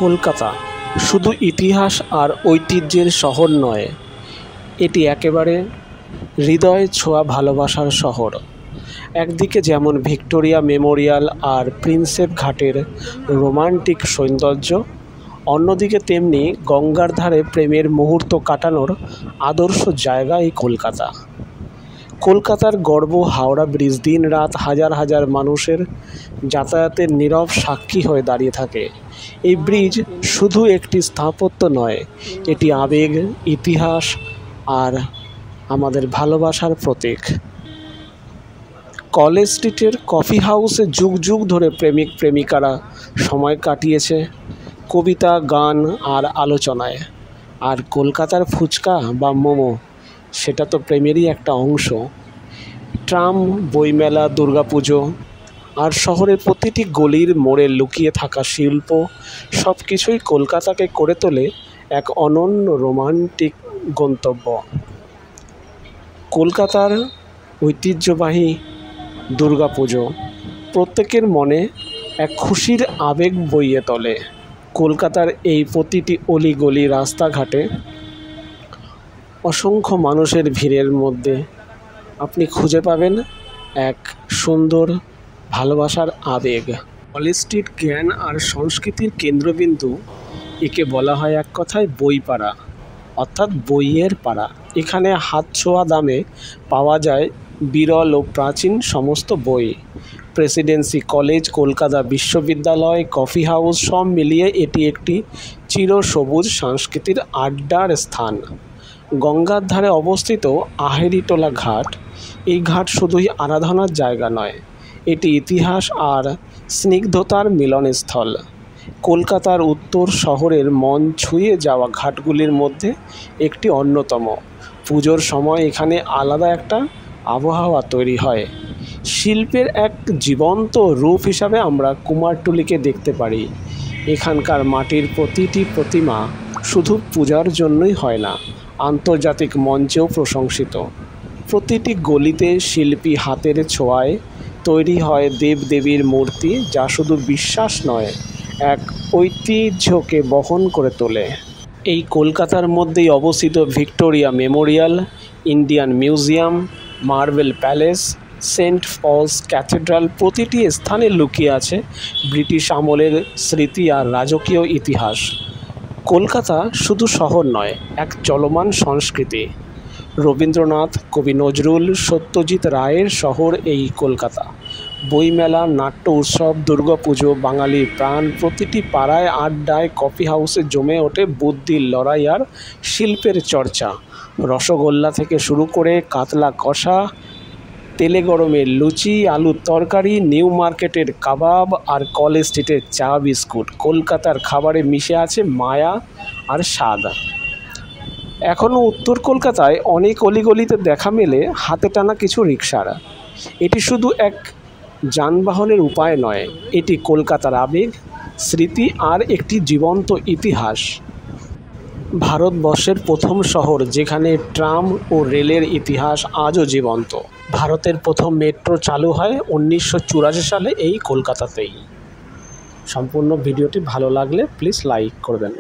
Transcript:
কলকাতা শুধু ইতিহাস আর ঐতিহ্যের শহর নয়, এটি একেবারে হৃদয় ছোঁয়া ভালোবাসার শহর। একদিকে যেমন ভিক্টোরিয়া মেমোরিয়াল আর প্রিন্সেপ ঘাটের রোমান্টিক সৌন্দর্য, অন্যদিকে তেমনি গঙ্গার ধারে প্রেমের মুহূর্ত কাটানোর আদর্শ জায়গা এই কলকাতা। কলকাতার গর্ব হাওড়া ব্রিজ দিন রাত হাজার হাজার মানুষের যাতায়াতের নীরব সাক্ষী হয়ে দাঁড়িয়ে থাকে। এই ব্রিজ শুধু একটি স্থাপত্য নয়, এটি আবেগ, ইতিহাস আর আমাদের ভালোবাসার প্রতীক। কলেজ স্ট্রিটের কফি হাউসে যুগ যুগ ধরে প্রেমিক প্রেমিকারা সময় কাটিয়েছে কবিতা, গান আর আলোচনায়। আর কলকাতার ফুচকা বা মোমো, সেটা তো প্রেমেরই একটা অংশ। ট্রাম, বইমেলা, দুর্গাপুজো আর শহরের প্রতিটি গলির মোড়ে লুকিয়ে থাকা শিল্প, সব কিছুই কলকাতাকে করে তোলে এক অনন্য রোমান্টিক গন্তব্য। কলকাতার ঐতিহ্যবাহী দুর্গাপুজো প্রত্যেকের মনে এক খুশির আবেগ বইয়ে তোলে। কলকাতার এই প্রতিটি অলিগলি, রাস্তাঘাটে অসংখ্য মানুষের ভিড়ের মধ্যে আপনি খুঁজে পাবেন এক সুন্দর ভালোবাসার আবেগ। কলেজ স্ট্রিট জ্ঞান আর সংস্কৃতির কেন্দ্রবিন্দু। একে বলা হয় এক কথায় বইপাড়া, অর্থাৎ বইয়ের পাড়া। এখানে হাত ছোঁয়া দামে পাওয়া যায় বিরল ও প্রাচীন সমস্ত বই। প্রেসিডেন্সি কলেজ, কলকাতা বিশ্ববিদ্যালয়, কফি হাউস সব মিলিয়ে এটি একটি চিরসবুজ সাংস্কৃতিক আড্ডার স্থান। গঙ্গার ধারে অবস্থিত আহেরিটোলা ঘাট, এই ঘাট শুধুই আরাধনার জায়গা নয়, এটি ইতিহাস আর স্নিগ্ধতার মিলনস্থল। কলকাতার উত্তর শহরের মন ছুঁয়ে যাওয়া ঘাটগুলির মধ্যে একটি অন্যতম। পুজোর সময় এখানে আলাদা একটা আবহাওয়া তৈরি হয়। শিল্পের এক জীবন্ত রূপ হিসাবে আমরা কুমারটুলিকে দেখতে পারি। এখানকার মাটির প্রতিটি প্রতিমা শুধু পূজার জন্যই হয় না, আন্তর্জাতিক মঞ্চেও প্রশংসিত। প্রতিটি গলিতে শিল্পী হাতের ছোঁয়ায় তৈরি হয় দেবদেবীর মূর্তি, যা শুধু বিশ্বাস নয়, এক ঐতিহ্যকে বহন করে তোলে। এই কলকাতার মধ্যেই অবস্থিত Victoria Memorial, Indian Museum, Marble Palace, Saint Paul's Cathedral, প্রতিটি স্থানে লুকিয়ে আছে ব্রিটিশ আমলের স্মৃতি আর রাজকীয় ইতিহাস। কলকাতা শুধু শহর নয়, এক চলমান সংস্কৃতি। রবীন্দ্রনাথ, কবি নজরুল, সত্যজিৎ রায়ের শহর এই কলকাতা। বইমেলা, নাট্য উৎসব, দুর্গাপুজো বাঙালির প্রাণ। প্রতিটি পাড়ায়, আড্ডায়, কফি হাউসে জমে ওঠে বুদ্ধির লড়াই আর শিল্পের চর্চা। রসগোল্লা থেকে শুরু করে কাতলা কষা, তেলে গরমের লুচি, আলুর তরকারি, নিউ মার্কেটের কাবাব আর কলেজ স্ট্রিটের চা বিস্কুট, কলকাতার খাবারে মিশে আছে মায়া আর স্বাদ। এখনও উত্তর কলকাতায় অনেক অলিগলিতে দেখা মেলে হাতে টানা কিছু রিকশার। এটি শুধু এক যানবাহনের উপায় নয়, এটি কলকাতার আবেগ, স্মৃতি আর একটি জীবন্ত ইতিহাস। ভারতবর্ষের প্রথম শহর যেখানে ট্রাম ও রেলের ইতিহাস আজও জীবন্ত। ভারতের প্রথম মেট্রো চালু হয় 1984 সালে এই কলকাতাতেই। সম্পূর্ণ ভিডিওটি ভালো লাগলে প্লিজ লাইক করবেন।